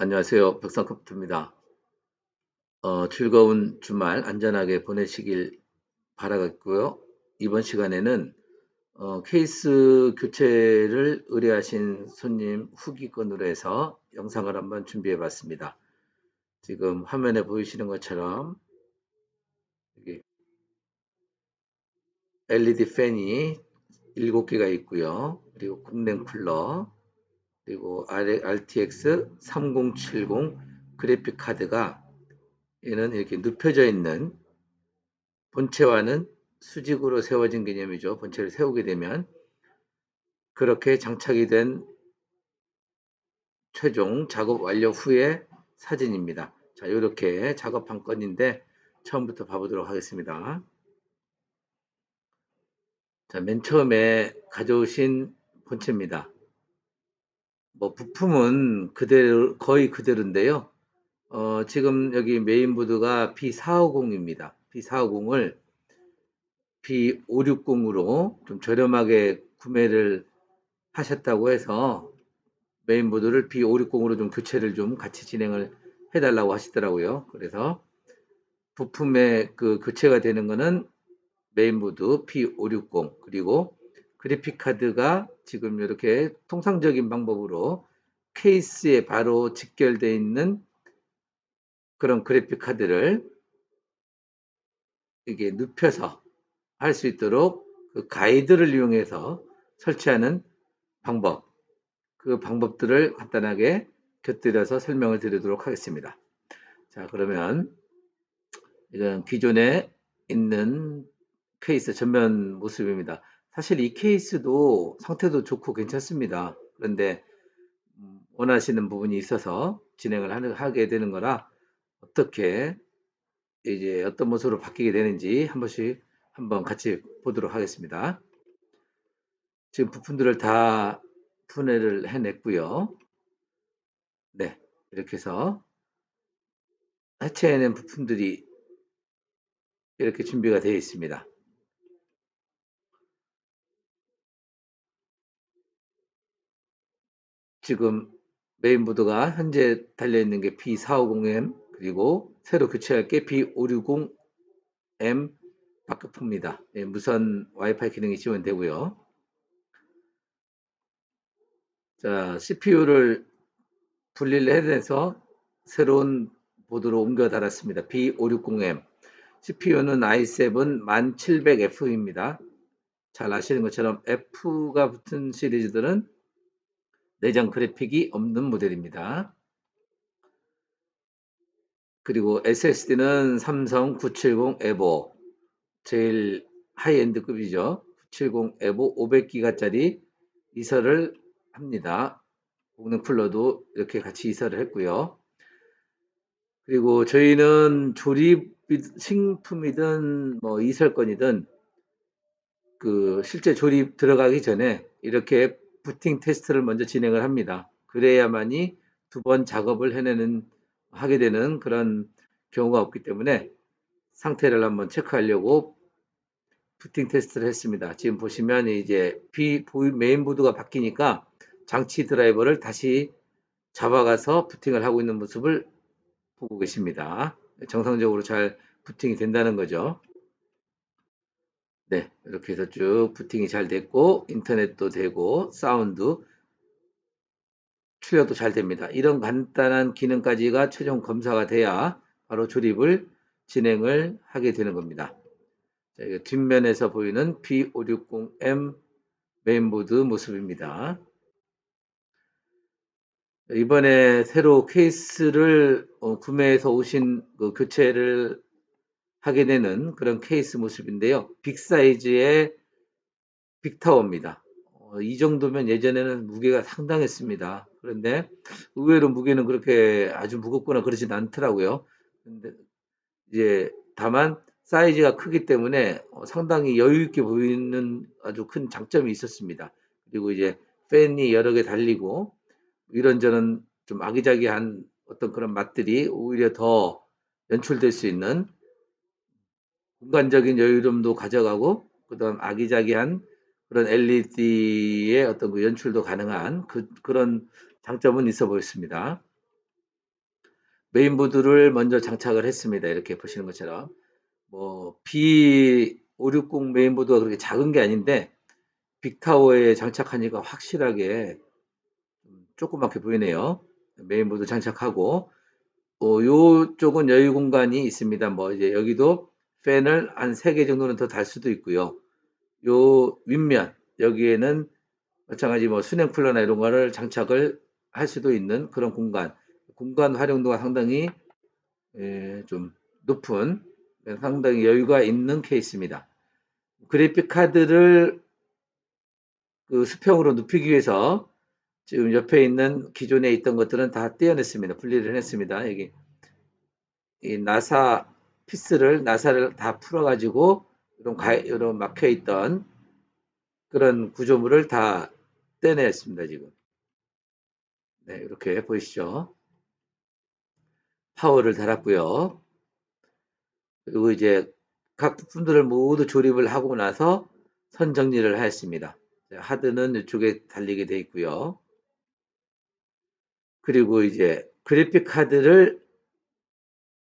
안녕하세요. 백상컴퓨터입니다. 즐거운 주말 안전하게 보내시길 바라겠고요. 이번 시간에는 케이스 교체를 의뢰하신 손님 후기 건으로 해서 영상을 한번 준비해 봤습니다. 지금 화면에 보이시는 것처럼 여기 LED 팬이 7개가 있고요. 그리고 공랭 쿨러, 그리고 RTX 3070 그래픽 카드가 얘는 이렇게 눕혀져 있는, 본체와는 수직으로 세워진 개념이죠. 본체를 세우게 되면 그렇게 장착이 된 최종 작업 완료 후의 사진입니다. 자, 이렇게 작업한 건인데 처음부터 봐보도록 하겠습니다. 자, 맨 처음에 가져오신 본체입니다. 뭐 부품은 그대로, 거의 그대로인데요. 지금 여기 메인보드가 B450입니다. B450을 B560으로 좀 저렴하게 구매를 하셨다고 해서 메인보드를 B560으로 좀 교체를 좀 같이 진행을 해달라고 하시더라고요. 그래서 부품의 그 교체가 되는 거는 메인보드 B560, 그리고 그래픽 카드가 지금 이렇게 통상적인 방법으로 케이스에 바로 직결되어 있는 그런 그래픽 카드를 이게 눕혀서 할 수 있도록 그 가이드를 이용해서 설치하는 방법, 그 방법들을 간단하게 곁들여서 설명을 드리도록 하겠습니다. 자, 그러면 이건 기존에 있는 케이스 전면 모습입니다. 사실 이 케이스도 상태도 좋고 괜찮습니다. 그런데 원하시는 부분이 있어서 진행을 하게 되는 거라, 어떻게 이제 어떤 모습으로 바뀌게 되는지 한 번씩 한번 같이 보도록 하겠습니다. 지금 부품들을 다 분해를 해냈고요. 네, 이렇게 해서 해체해낸 부품들이 이렇게 준비가 되어 있습니다. 지금 메인보드가 현재 달려있는 게 B450M, 그리고 새로 교체할 게 B560M 바크품입니다. 예, 무선 와이파이 기능이 지원되고요. 자, CPU를 분리를 해서 새로운 보드로 옮겨 달았습니다. B560M. CPU는 i7 1700F입니다. 잘 아시는 것처럼 F가 붙은 시리즈들은 내장 그래픽이 없는 모델입니다. 그리고 SSD는 삼성 970 에보, 제일 하이엔드급이죠. 970 에보 500기가짜리 이설을 합니다. 공랭 쿨러도 이렇게 같이 이설을 했고요. 그리고 저희는 조립 신품이든 뭐 이설건이든 그 실제 조립 들어가기 전에 이렇게 부팅 테스트를 먼저 진행을 합니다. 그래야만이 두 번 작업을 하게 되는 그런 경우가 없기 때문에 상태를 한번 체크하려고 부팅 테스트를 했습니다. 지금 보시면 이제 메인보드가 바뀌니까 장치 드라이버를 다시 잡아가서 부팅을 하고 있는 모습을 보고 계십니다. 정상적으로 잘 부팅이 된다는 거죠. 네, 이렇게 해서 쭉 부팅이 잘 됐고 인터넷도 되고 사운드 출력도 잘 됩니다. 이런 간단한 기능까지가 최종 검사가 돼야 바로 조립을 진행을 하게 되는 겁니다. 자, 이거 뒷면에서 보이는 B560M 메인보드 모습입니다. 이번에 새로 케이스를 구매해서 오신 그 교체를 하게 되는 그런 케이스 모습인데요. 빅 사이즈의 빅타워입니다. 이 정도면 예전에는 무게가 상당했습니다. 그런데 의외로 무게는 그렇게 아주 무겁거나 그러진 않더라고요. 근데 이제 다만 사이즈가 크기 때문에 상당히 여유 있게 보이는 아주 큰 장점이 있었습니다. 그리고 이제 팬이 여러 개 달리고 이런저런 좀 아기자기한 어떤 그런 맛들이 오히려 더 연출될 수 있는 공간적인 여유로움도 가져가고, 그다음 아기자기한 그런 LED의 어떤 그 연출도 가능한 그런 장점은 있어 보였습니다. 메인보드를 먼저 장착을 했습니다. 이렇게 보시는 것처럼. 뭐 B560 메인보드가 그렇게 작은 게 아닌데 빅타워에 장착하니까 확실하게 조그맣게 보이네요. 메인보드 장착하고 요쪽은 여유 공간이 있습니다. 뭐 이제 여기도 팬을 한 3개 정도는 더 달 수도 있고요. 요 윗면 여기에는 마찬가지 뭐 수냉 쿨러나 이런 거를 장착을 할 수도 있는 그런 공간 활용도가 상당히 좀 높은 상당히 여유가 있는 케이스입니다. 그래픽 카드를 그 수평으로 눕히기 위해서 지금 옆에 있는 기존에 있던 것들은 다 떼어냈습니다. 분리를 했습니다. 여기 이 나사를 다 풀어가지고 이런 막혀 있던 그런 구조물을 다 떼냈습니다. 지금 네, 이렇게 보이시죠? 파워를 달았고요. 그리고 이제 각 부품들을 모두 조립을 하고 나서 선 정리를 하였습니다. 하드는 이쪽에 달리게 돼 있고요. 그리고 이제 그래픽 카드를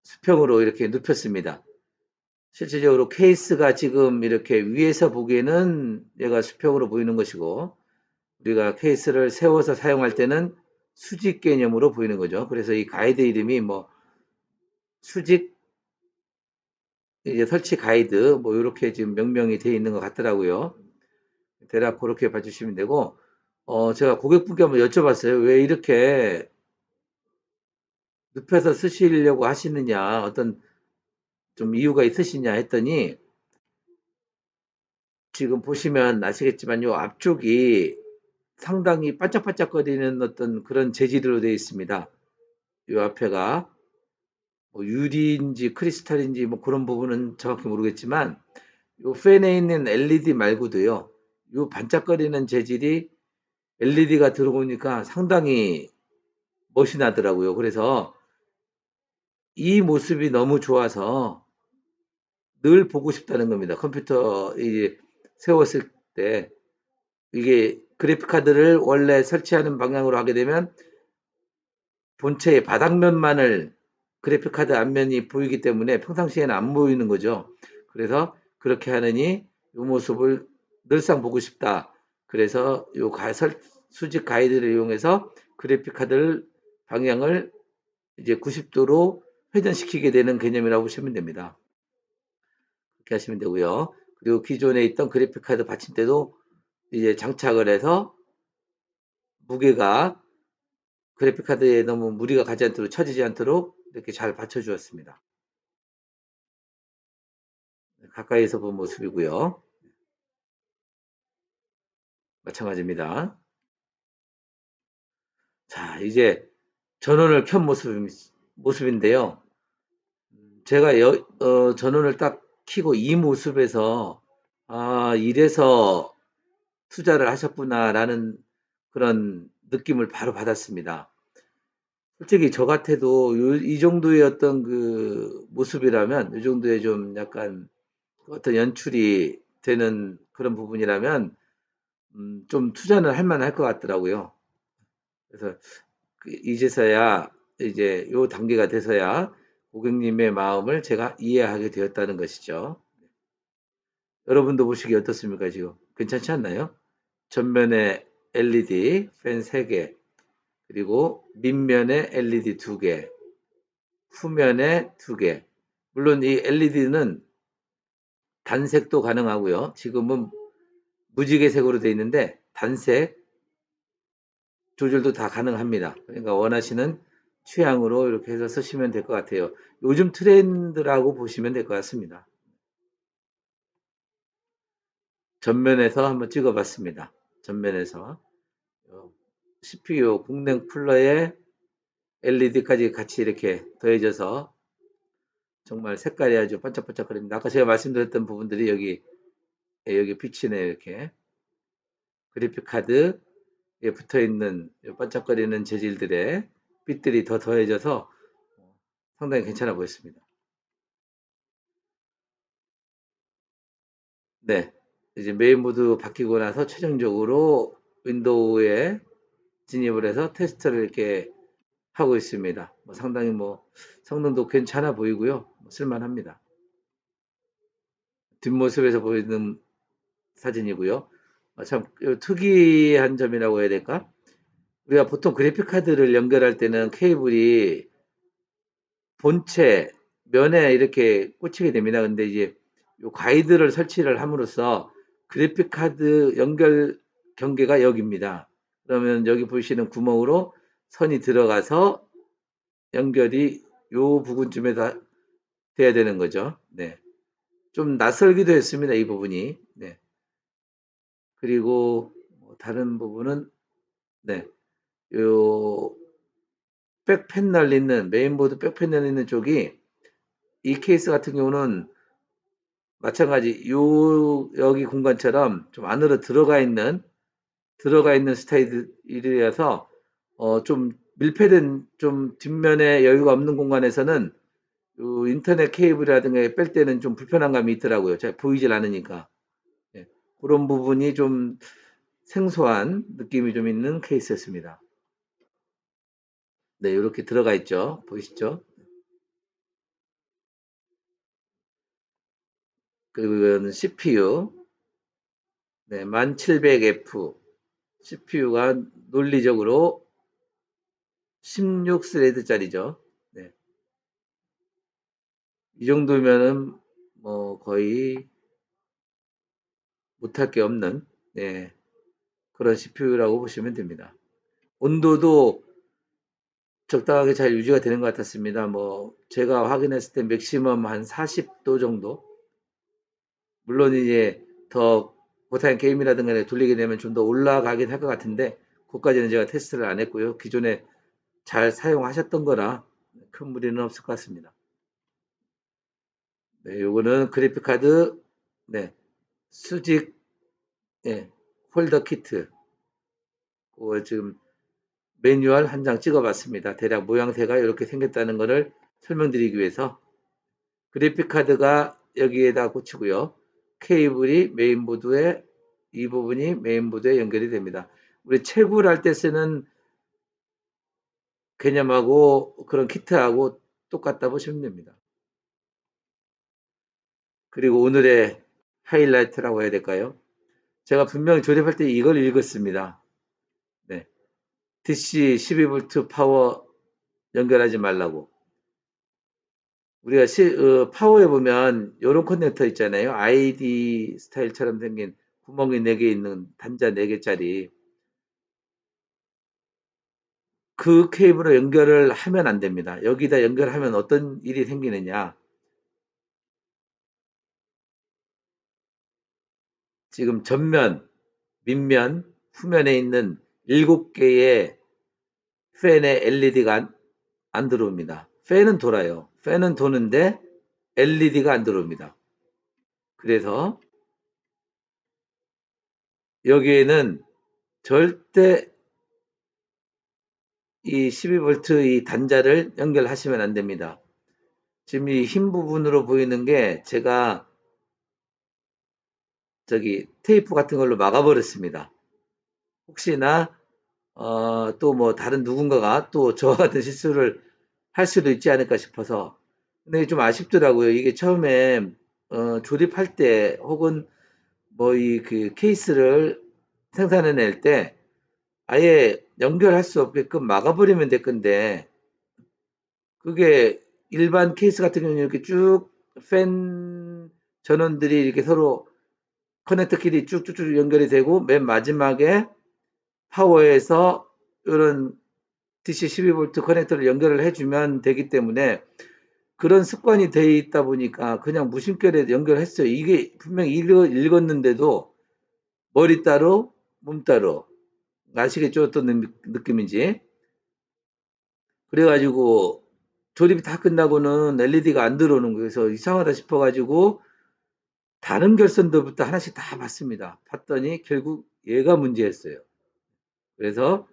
수평으로 이렇게 눕혔습니다. 실질적으로 케이스가 지금 이렇게 위에서 보기에는 얘가 수평으로 보이는 것이고 우리가 케이스를 세워서 사용할 때는 수직 개념으로 보이는 거죠. 그래서 이 가이드 이름이 뭐 수직 이제 설치 가이드 뭐 이렇게 지금 명명이 되어 있는 것 같더라고요. 대략 그렇게 봐주시면 되고 제가 고객분께 한번 여쭤봤어요. 왜 이렇게 눕혀서 쓰시려고 하시느냐 어떤 좀 이유가 있으시냐 했더니 지금 보시면 아시겠지만 요 앞쪽이 상당히 반짝반짝거리는 어떤 그런 재질로 되어 있습니다. 요 앞에가 뭐 유리인지 크리스탈인지 뭐 그런 부분은 정확히 모르겠지만 요 팬에 있는 LED 말고도요. 요 반짝거리는 재질이 LED가 들어오니까 상당히 멋이 나더라고요. 그래서 이 모습이 너무 좋아서 늘 보고 싶다는 겁니다. 컴퓨터 이제 세웠을 때 이게 그래픽 카드를 원래 설치하는 방향으로 하게 되면 본체의 바닥면만을 그래픽 카드 앞면이 보이기 때문에 평상시에는 안 보이는 거죠. 그래서 그렇게 하느니 이 모습을 늘상 보고 싶다. 그래서 수직 가이드를 이용해서 그래픽 카드를 방향을 이제 90도로 회전시키게 되는 개념이라고 보시면 됩니다. 그렇게 하시면 되고요. 그리고 기존에 있던 그래픽 카드 받침대도 이제 장착을 해서 무게가 그래픽 카드에 너무 무리가 가지 않도록 처지지 않도록 이렇게 잘 받쳐 주었습니다. 가까이서 본 모습이고요. 마찬가지입니다. 자, 이제 전원을 켠 모습인데요. 제가 전원을 딱 켜고 이 모습에서 아, 이래서 투자를 하셨구나라는 그런 느낌을 바로 받았습니다. 솔직히 저 같아도 이 정도의 어떤 그 모습이라면, 이 정도의 좀 약간 어떤 연출이 되는 그런 부분이라면, 좀 투자는 할 만할 것 같더라고요. 그래서 이제서야, 이제 요 단계가 돼서야 고객님의 마음을 제가 이해하게 되었다는 것이죠. 여러분도 보시기 어떻습니까, 지금? 괜찮지 않나요? 전면에 LED 팬 3개, 그리고 밑면에 LED 2개, 후면에 2개. 물론 이 LED는 단색도 가능하고요. 지금은 무지개색으로 되어 있는데 단색 조절도 다 가능합니다. 그러니까 원하시는 취향으로 이렇게 해서 쓰시면 될 것 같아요. 요즘 트렌드라고 보시면 될 것 같습니다. 전면에서 한번 찍어봤습니다. 전면에서 CPU 공랭 쿨러에 LED까지 같이 이렇게 더해져서 정말 색깔이 아주 반짝반짝거립니다. 아까 제가 말씀드렸던 부분들이 여기 비치네 이렇게 그래픽 카드에 붙어 있는 반짝거리는 재질들의 빛들이 더 더해져서 상당히 괜찮아 보였습니다. 네, 이제 메인보드 바뀌고 나서 최종적으로 윈도우에 진입을 해서 테스트를 이렇게 하고 있습니다. 상당히 성능도 괜찮아 보이고요. 쓸만합니다. 뒷모습에서 보이는 사진이고요. 참 특이한 점이라고 해야 될까? 우리가 보통 그래픽 카드를 연결할 때는 케이블이 본체 면에 이렇게 꽂히게 됩니다. 근데 이제 요 가이드를 설치를 함으로써 그래픽 카드 연결 경계가 여기입니다. 그러면 여기 보시는 구멍으로 선이 들어가서 연결이 요 부분쯤에다 돼야 되는 거죠. 네. 좀 낯설기도 했습니다. 이 부분이. 네. 그리고 다른 부분은 네. 요 백패널 있는 메인보드 백패널 있는 쪽이 이 케이스 같은 경우는 마찬가지 여기 공간처럼 좀 안으로 들어가 있는 스타일이라서 좀 밀폐된 좀 뒷면에 여유가 없는 공간에서는 인터넷 케이블이라든가 뺄 때는 좀 불편한 감이 있더라고요. 잘 보이질 않으니까. 예. 그런 부분이 좀 생소한 느낌이 좀 있는 케이스였습니다. 네, 이렇게 들어가 있죠. 보이시죠? 그리고 이거는 CPU, 네, 1700F. CPU가 논리적으로 16스레드짜리죠. 네, 이 정도면은 거의 못할 게 없는 네, 그런 CPU라고 보시면 됩니다. 온도도 적당하게 잘 유지가 되는 것 같았습니다. 제가 확인했을 때 맥시멈 한 40도 정도. 물론 이제 더 고타임 게임이라든가 돌리게 되면 좀 더 올라가긴 할 것 같은데 그것까지는 제가 테스트를 안 했고요. 기존에 잘 사용하셨던 거라 큰 무리는 없을 것 같습니다. 네, 요거는 그래픽 카드 네, 수직 예, 홀더 키트 그거 지금 매뉴얼 한 장 찍어봤습니다. 대략 모양새가 이렇게 생겼다는 것을 설명드리기 위해서 그래픽 카드가 여기에다 꽂히고요. 케이블이 메인보드에 이 부분이 메인보드에 연결이 됩니다. 우리 채굴할 때 쓰는 개념하고 그런 키트하고 똑같다 보시면 됩니다. 그리고 오늘의 하이라이트라고 해야 될까요? 제가 분명히 조립할 때 이걸 읽었습니다. 네. DC 12V 파워 연결하지 말라고. 우리가 파워에 보면 이런 커넥터 있잖아요. ID 스타일처럼 생긴 구멍이 4개 있는 단자 4개짜리. 그 케이블로 연결을 하면 안 됩니다. 여기다 연결하면 어떤 일이 생기느냐. 지금 전면, 밑면, 후면에 있는 7개의 팬의 LED가 안 들어옵니다. 팬은 돌아요. 팬은 도는데 LED가 안 들어옵니다. 그래서 여기에는 절대 이 12V 이 단자를 연결하시면 안 됩니다. 지금 이 흰 부분으로 보이는 게 제가 저기 테이프 같은 걸로 막아버렸습니다. 혹시나 또 다른 누군가가 또 저와 같은 실수를 할 수도 있지 않을까 싶어서 근데 좀 아쉽더라고요. 이게 처음에 조립할 때 혹은 이 그 케이스를 생산해낼 때 아예 연결할 수 없게끔 막아버리면 될 건데 그게 일반 케이스 같은 경우는 이렇게 쭉 팬 전원들이 이렇게 서로 커넥터끼리 쭉쭉쭉 연결이 되고 맨 마지막에 파워에서 이런 DC12V 커넥터를 연결을 해주면 되기 때문에 그런 습관이 돼 있다 보니까 그냥 무심결에 연결했어요. 이게 분명히 읽었는데도 머리 따로 몸 따로 아시겠죠? 어떤 느낌인지. 그래가지고 조립이 다 끝나고는 LED가 안 들어오는 거예요. 그래서 이상하다 싶어가지고 다른 결선들부터 하나씩 다 봤습니다. 봤더니 결국 얘가 문제였어요. 그래서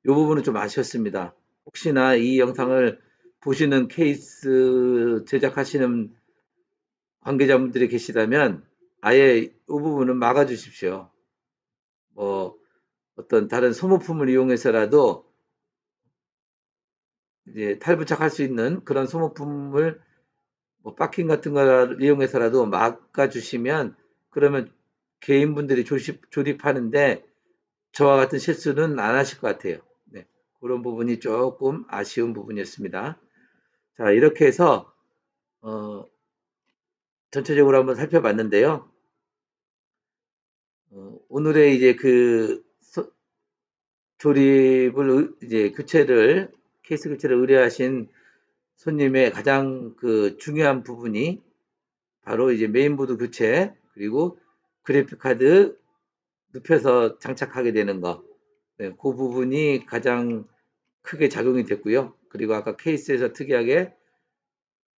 이 부분은 좀 아쉬웠습니다. 혹시나 이 영상을 보시는 케이스 제작하시는 관계자분들이 계시다면 아예 이 부분은 막아 주십시오. 뭐 어떤 다른 소모품을 이용해서라도 이제 탈부착할 수 있는 그런 소모품을 뭐 박킹 같은 걸 이용해서라도 막아주시면 그러면 개인분들이 조립하는데 저와 같은 실수는 안 하실 것 같아요. 네, 그런 부분이 조금 아쉬운 부분이었습니다. 자, 이렇게 해서 어, 전체적으로 한번 살펴봤는데요. 오늘의 이제 조립을 이제 케이스 교체를 의뢰하신 손님의 가장 그 중요한 부분이 바로 이제 메인보드 교체 그리고 그래픽 카드 눕혀서 장착하게 되는 거. 네, 그 부분이 가장 크게 작용이 됐고요. 그리고 아까 케이스에서 특이하게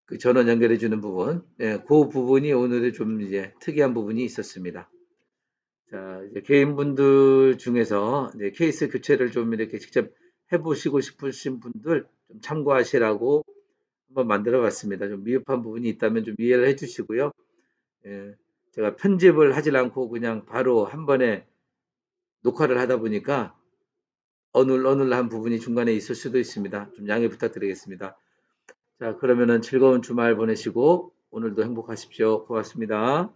그 전원 연결해 주는 부분, 네, 그 부분이 오늘의 좀 이제 특이한 부분이 있었습니다. 자, 이제 개인분들 중에서 이제 케이스 교체를 좀 이렇게 직접 해보시고 싶으신 분들 좀 참고하시라고 한번 만들어 봤습니다. 좀 미흡한 부분이 있다면 좀 이해를 해 주시고요. 예, 제가 편집을 하질 않고 그냥 바로 한 번에 녹화를 하다 보니까 어눌어눌한 부분이 중간에 있을 수도 있습니다. 좀 양해 부탁드리겠습니다. 자, 그러면은 즐거운 주말 보내시고 오늘도 행복하십시오. 고맙습니다.